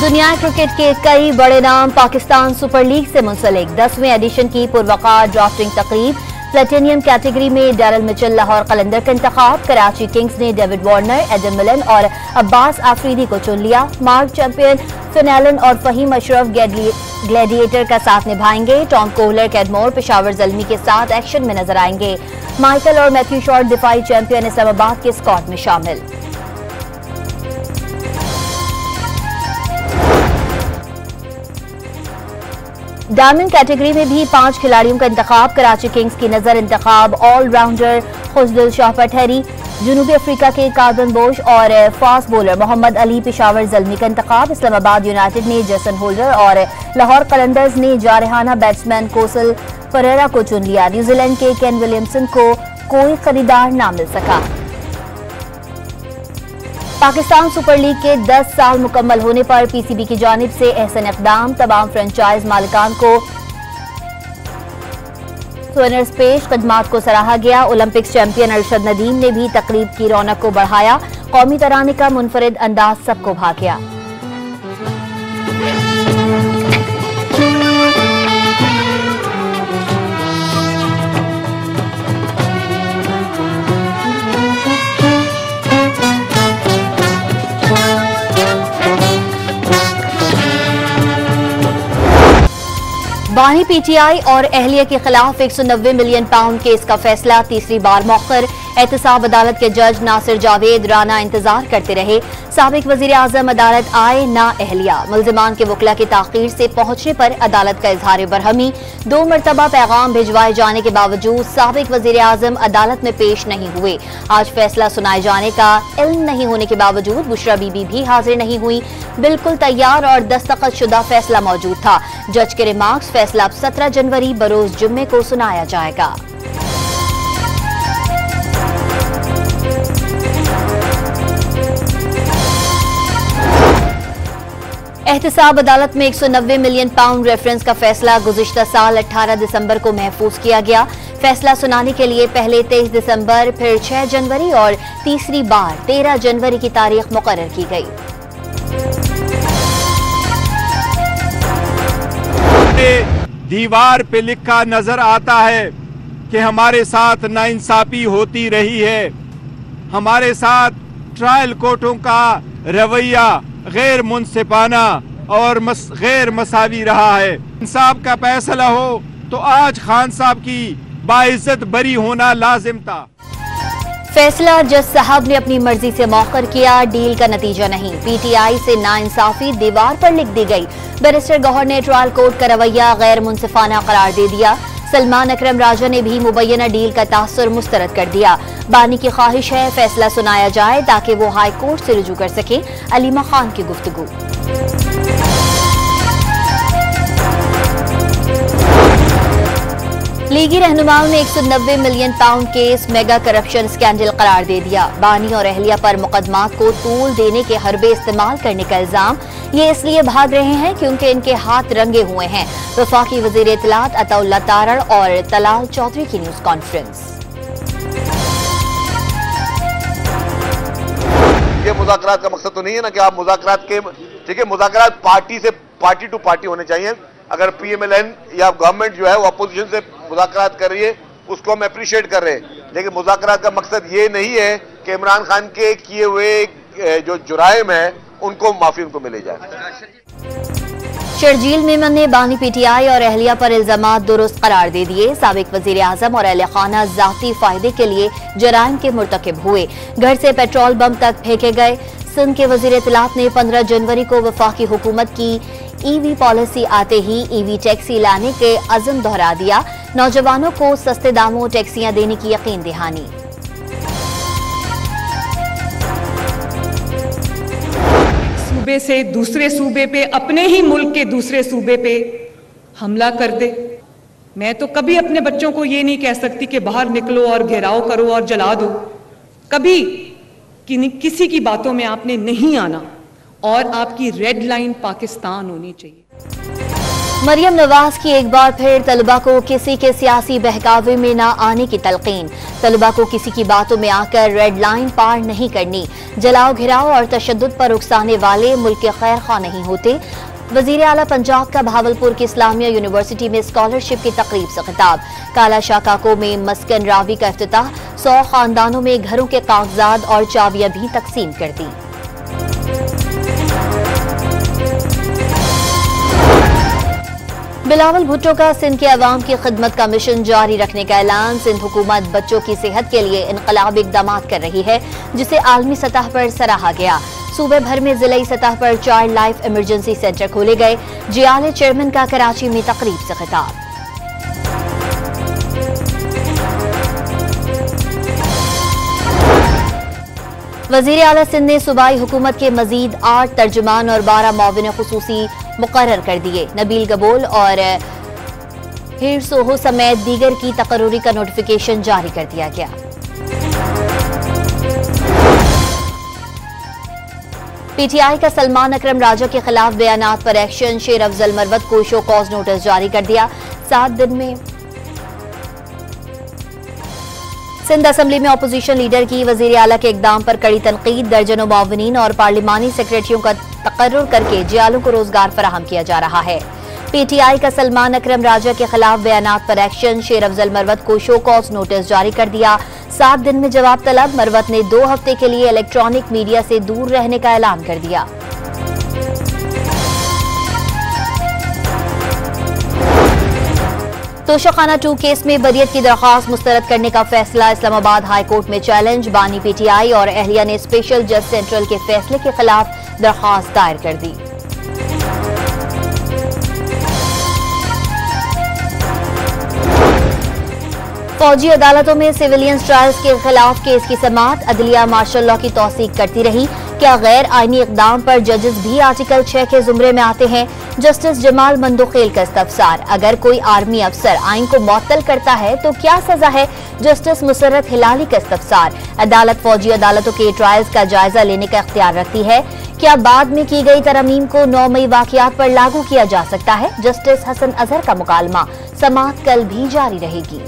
दुनिया क्रिकेट के कई बड़े नाम पाकिस्तान सुपर लीग से मुंसलिक। 10वें एडिशन की पुरवकार ड्राफ्टिंग तकरीब। प्लेटिनियम कैटेगरी में डैरल मिचेल लाहौर कलंदर का इंतखाब। कराची किंग्स ने डेविड वार्नर, एडम मिलन और अब्बास आफरीदी को चुन लिया। मार्क चैंपियन फिन एलन और फहीम अशरफ ग्लैडिएटर का साथ निभाएंगे। Tom Kohler, Cadmore, Peshawar Zalmi के साथ एक्शन में नजर आएंगे। माइकल और मैथ्यू शॉर्ट दिफाई चैंपियन इस्लामाबाद के स्क्वाड में शामिल। डायमंड कैटेगरी में भी 5 खिलाड़ियों का इंतखाब। कराची किंग्स की नजर इंतखाब ऑलराउंडर खुशदिल शाह पर ठहरी। जनूबी अफ्रीका के कार्बन बोश और फास्ट बॉलर मोहम्मद अली, पेशावर ज़ल्मी का इंतखाब। इस्लामाबाद यूनाइटेड ने जेसन होल्डर और लाहौर कलंदर्स ने जारहाना बैट्समैन कोसल परेरा को चुन लिया। न्यूजीलैंड के केन विलियमसन को कोई खरीदार ना मिल सका। पाकिस्तान सुपर लीग के 10 साल मुकम्मल होने पर पीसीबी की जानिब से एहसन इक़दाम। तमाम फ्रेंचाइज मालिकान को सोनर्स पेश खदमात को सराहा गया। ओलंपिक्स चैंपियन अरशद नदीम ने भी तकरीब की रौनक को बढ़ाया। कौमी तराने का मुनफरिद अंदाज सबको भा गया। बानी पीटीआई और अहलिया के खिलाफ 190 मिलियन पाउंड केस का फैसला तीसरी बार मौखर। एहतसाब अदालत के जज नासिर जावेद राना इंतजार करते रहे। साबिक वजीर आजम अदालत आए ना अहलिया। मुल्जिमान के वकला की ताखीर से पहुंचने पर अदालत का इजहार बरहमी। 2 मरतबा पैगाम भिजवाए जाने के बावजूद साबिक वजीर आजम अदालत में पेश नहीं हुए। आज फैसला सुनाए जाने का इल्म नहीं होने के बावजूद बुशरा बीबी भी हाजिर नहीं हुई। बिल्कुल तैयार और दस्तखत शुदा फैसला मौजूद था। जज के रिमार्क्स। फैसला अब 17 जनवरी बरोज जुम्मे को सुनाया जाएगा। एहतसाब अदालत में 190 मिलियन पाउंड रेफरेंस का फैसला गुज़िश्ता साल 18 दिसंबर को महफूज किया गया। फैसला सुनाने के लिए पहले 23 दिसंबर, फिर 6 जनवरी और तीसरी बार 13 जनवरी की तारीख मुकर्रर की गई। दीवार पे लिखा नजर आता है कि हमारे साथ नाइंसाफी होती रही है। हमारे साथ ट्रायल कोर्टों का रवैया गैर मुनसिफाना और गैर मसावी रहा है। इंसाफ का फैसला हो तो आज खान साहब की बाइज्जत बरी होना लाजिम था। फैसला जज साहब ने अपनी मर्जी से मौखर किया। डील का नतीजा नहीं। पीटीआई से नाइंसाफी दीवार पर लिख दी गई। बैरिस्टर गौहर ने ट्रायल कोर्ट का रवैया गैर मुनसिफाना करार दे दिया। सलमान अकरम राजा ने भी मुबैना डील का तासुर मुस्तरद कर दिया। बानी की ख्वाहिश है फैसला सुनाया जाए ताकि वो हाई कोर्ट से रुजू कर सके। अलीमा खान की गुफ्तगू। लीगी रहनुमाओं ने 190 million pound case mega corruption scandal करार दे दिया। बानी और अहलिया पर मुकदमात को तूल देने के हरबे इस्तेमाल करने का इल्जाम। ये इसलिए भाग रहे हैं क्योंकि इनके हाथ रंगे हुए हैं। वफाकी वजीर इत्तलात अताउल्लाह तारड़ और तलाल चौधरी की न्यूज कॉन्फ्रेंस। ये मुज़ाकरात का मकसद तो नहीं है ना कि आप मुज़ाकरात के, ठीक है, मुज़ाकरात पार्टी टू पार्टी होने चाहिए। अगर पीएमएलएन या गवर्नमेंट जो है वो अपोजिशन से मुज़ाकरात कर रही है उसको हम अप्रिशिएट कर रहे हैं, लेकिन मुज़ाकरात का मकसद ये नहीं है कि इमरान खान के किए हुए जो जुराइम है उनको माफी उनको मिले जाए। शर्जील मेमन ने बानी पीटीआई और अहलिया पर इल्जामात दुरुस्त करार दे दिए। साबिक वजीर आजम और अहले खाना जाती फायदे के लिए जराइम के मुर्तकिब हुए। घर से पेट्रोल बम तक फेंके गए। सिंध के वजीर इत्तलात ने 15 जनवरी को वफाकी हुकूमत की ईवी पॉलिसी आते ही ईवी टैक्सी लाने के अज़म दोहरा दिया। नौजवानों को सस्ते दामों टैक्सियां देने की यकीन दहानी। सूबे से दूसरे सूबे पे, अपने ही मुल्क के दूसरे सूबे पे हमला कर दे। मैं तो कभी अपने बच्चों को ये नहीं कह सकती कि बाहर निकलो और घेराव करो और जला दो। कभी किसी की बातों में आपने नहीं आना और आपकी रेड लाइन पाकिस्तान होनी चाहिए। मरियम नवाज की एक बार फिर तलबा को किसी के सियासी बहकावे में न आने की तलकीन। तलबा को किसी की बातों में आकर रेड लाइन पार नहीं करनी। जलाओ घिराओ और तशद्दुद पर उकसाने वाले मुल्क के खैर खा नहीं होते। वजीर आला पंजाब का भावलपुर की इस्लामिया यूनिवर्सिटी में स्कॉलरशिप की तकरीब से खिताब। काला शाह काको में मस्कन रावी का इफ्तिताह। 100 खानदानों में घरों के कागजात और चाबियां भी तकसीम कर दी। बिलावल भुट्टो का सिंध के अवाम की खिदमत का मिशन जारी रखने का ऐलान। सिंध हुकूमत बच्चों की सेहत के लिए इनकलाबी इक़दाम कर रही है, जिसे आलमी सतह पर सराहा गया। सूबे भर में जिलाई सतह पर चाइल्ड लाइफ इमरजेंसी सेंटर खोले गए। जियाले चेयरमैन का कराची में तकरीब से खिताब। वजीर आला सिंध ने सूबाई हुकूमत के मजीद 8 तर्जुमान और 12 मुआविन खुसूसी मुकर्रर कर दिए। नबील गबोल और हीर सोहो समेत दीगर की तकर्रुरी का नोटिफिकेशन जारी कर दिया गया। पीटीआई का सलमान अकरम राजा के खिलाफ बयानात पर एक्शन। शेर अफजल मरवत को शो कॉज नोटिस जारी कर दिया। 7 दिन में सिंध असेंबली में अपोजिशन लीडर की वजीर आला के इकदाम पर कड़ी तनकीद। दर्जनों मुआविनीन और पार्लिमानी सेक्रेटरियों का तकर्रुर करके जियालों को रोजगार फराहम किया जा रहा है। पीटीआई का सलमान अकरम राजा के खिलाफ बयानात पर एक्शन। शेर अफजल मरवत को शो कॉज नोटिस जारी कर दिया। 7 दिन में जवाब तलब। मरवत ने 2 हफ्ते के लिए इलेक्ट्रॉनिक मीडिया से दूर रहने का ऐलान कर दिया। तोशाखाना 2 केस में बरियत की दरख्वास्त मुस्तरद करने का फैसला। इस्लामाबाद हाई कोर्ट में चैलेंज। बानी पीटीआई और अहलिया ने स्पेशल जज सेंट्रल के फैसले के खिलाफ दरख्वास्त दायर कर दी। फौजी अदालतों में सिविलियंस ट्रायल्स के खिलाफ केस की समाअत। अदलिया मार्शल लॉ की तौसीक करती रही। क्या गैर आईनी इकदाम पर जजेस भी आर्टिकल 6 के जुमरे में आते हैं? जस्टिस जमाल मंदोखेल का इस्तफसार। अगर कोई आर्मी अफसर आइन को मुअत्तल करता है तो क्या सजा है? जस्टिस मुसर्रत हिलाली का इस्तफसार। अदालत फौजी अदालतों के ट्रायल्स का जायजा लेने का इख्तियार रखती है। क्या बाद में की गई तरमीम को 9 मई वाकयात पर लागू किया जा सकता है? जस्टिस हसन अजहर का मुकालमा। समाअत कल भी जारी रहेगी।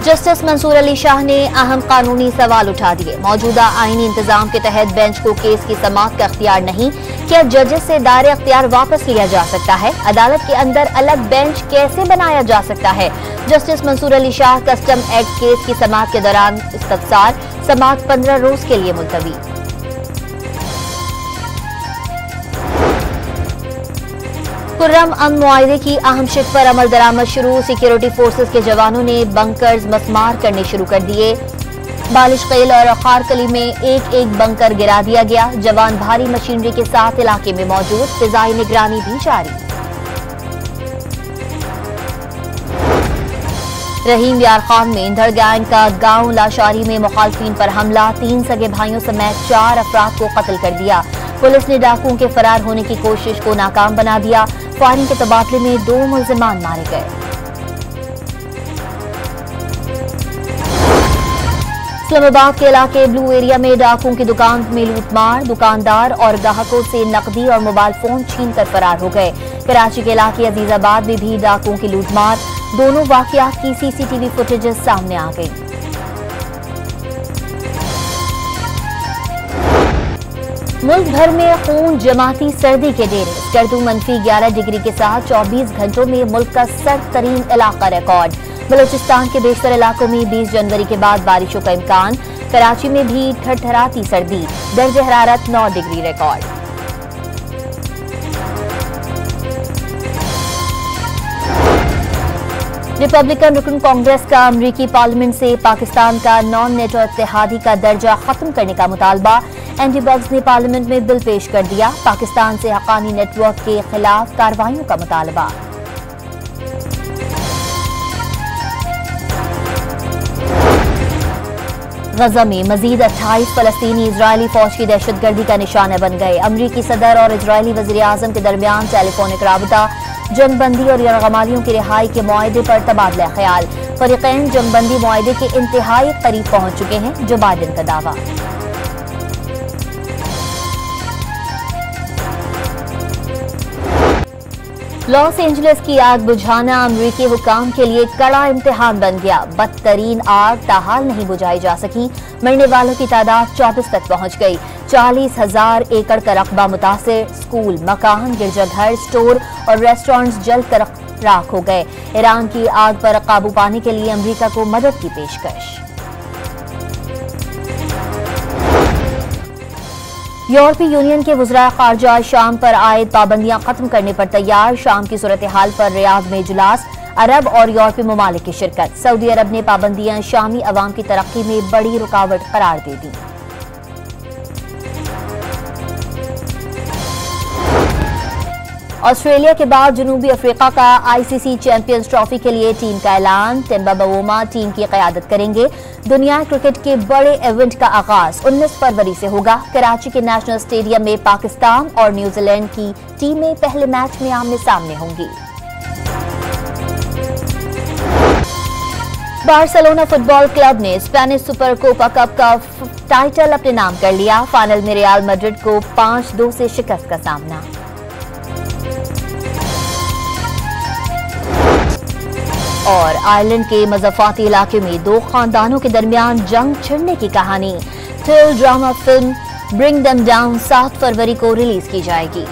जस्टिस मंसूर अली शाह ने अहम कानूनी सवाल उठा दिए। मौजूदा आईनी इंतजाम के तहत बेंच को केस की समाअत का इख्तियार नहीं। क्या जजेस से दायरे इख्तियार वापस लिया जा सकता है? अदालत के अंदर अलग बेंच कैसे बनाया जा सकता है? Justice Mansoor Ali Shah custom act case की समाअत के दौरान इस्तफसार। समाअत 15 रोज के लिए मुलतवी। खुर्रम अमन मुआहिदे की अहम शिक पर अमल दरामद शुरू। सिक्योरिटी फोर्सेस के जवानों ने बंकर्स मसमार करने शुरू कर दिए। बालिश खेल और खारकली में एक बंकर गिरा दिया गया। जवान भारी मशीनरी के साथ इलाके में मौजूद। फिजाई निगरानी भी जारी। रहीम यार खान में इंधड़ गैंग का गांव लाशारी में मुखालफिन पर हमला। 3 सगे भाइयों समेत 4 अफराद को कत्ल कर दिया। पुलिस ने डाकुओं के फरार होने की कोशिश को नाकाम बना दिया। फायरिंग के तबादले में 2 मुल्जिमान मारे गए। इस्लामाबाद के इलाके ब्लू एरिया में डाकुओं की दुकान में लूटमार। दुकानदार और ग्राहकों से नकदी और मोबाइल फोन छीनकर फरार हो गए। कराची के इलाके अजीजाबाद में भी डाकुओं की लूटमार। दोनों वाकयात की सीसीटीवी फुटेजेस सामने आ गई। मुल्क भर में खून जमाती सर्दी के डेरे। स्कर्दू -11 डिग्री के साथ 24 घंटों में मुल्क का सर्द तरीन इलाका रिकॉर्ड। बलूचिस्तान के बेशतर इलाकों में 20 जनवरी के बाद बारिशों का इम्कान। कराची में भी ठठराती सर्दी। दर्ज हरारत 9 डिग्री रिकॉर्ड। रिपब्लिकन रुकन कांग्रेस का अमरीकी पार्लियामेंट से पाकिस्तान का नॉन नेटो इत्तेहादी का दर्जा खत्म करने का मुतालबा। एंटी बग्स ने पार्लियामेंट में बिल पेश कर दिया। पाकिस्तान से हक्कानी नेटवर्क के खिलाफ कार्रवाइयों का मुतालबा। गजा में मजीद 28 फलस्तीनी इजरायली फौज की दहशतगर्दी का निशाना बन गए। अमरीकी सदर और इजरायली वजीर आजम के दरमियान टेलीफोनिक राबता। जंगबंदी और यरगमालियों की रिहाई के मुआहदे पर तबादला ख्याल। फरीकैन जंगबंदी मुआहदे के इंतहाई करीब पहुंच चुके हैं, जो बाइडेन का दावा। लॉस एंजलिस की आग बुझाना अमरीकी हुकाम के लिए कड़ा इम्तिहान बन गया। बदतरीन आग ताहाल नहीं बुझाई जा सकी। मरने वालों की तादाद 24 तक पहुंच गई। 40,000 एकड़ का रकबा मुतासिर। स्कूल, मकान, गिरजाघर, स्टोर और रेस्टोरेंट्स जलकर राख हो गए। ईरान की आग पर काबू पाने के लिए अमरीका को मदद की पेशकश। यूरोपीय यूनियन के वज़राए ख़ारजा शाम पर आयद पाबंदियां खत्म करने पर तैयार। शाम की सूरत हाल पर रियाद में इजलास। अरब और यूरोपीय ममालिक की शिरकत। सऊदी अरब ने पाबंदियां शामी अवाम की तरक्की में बड़ी रुकावट करार दे दी। ऑस्ट्रेलिया के बाद जनूबी अफ्रीका का आईसीसी चैंपियंस ट्रॉफी के लिए टीम का ऐलान। टिम्बा बवोमा टीम की क़यादत करेंगे। दुनिया क्रिकेट के बड़े इवेंट का आगाज 19 फरवरी से होगा। कराची के नेशनल स्टेडियम में पाकिस्तान और न्यूजीलैंड की टीमें पहले मैच में आमने सामने होंगी। बार्सिलोना फुटबॉल क्लब ने स्पेनिश सुपर कोपा कप का टाइटल अपने नाम कर लिया। फाइनल में रियल मैड्रिड को 5-2 से शिकस्त का सामना। और आयरलैंड के मज़ाफ़ाती इलाके में 2 खानदानों के दरमियान जंग छिड़ने की कहानी। Thrill drama film bring them down 7 फरवरी को रिलीज की जाएगी।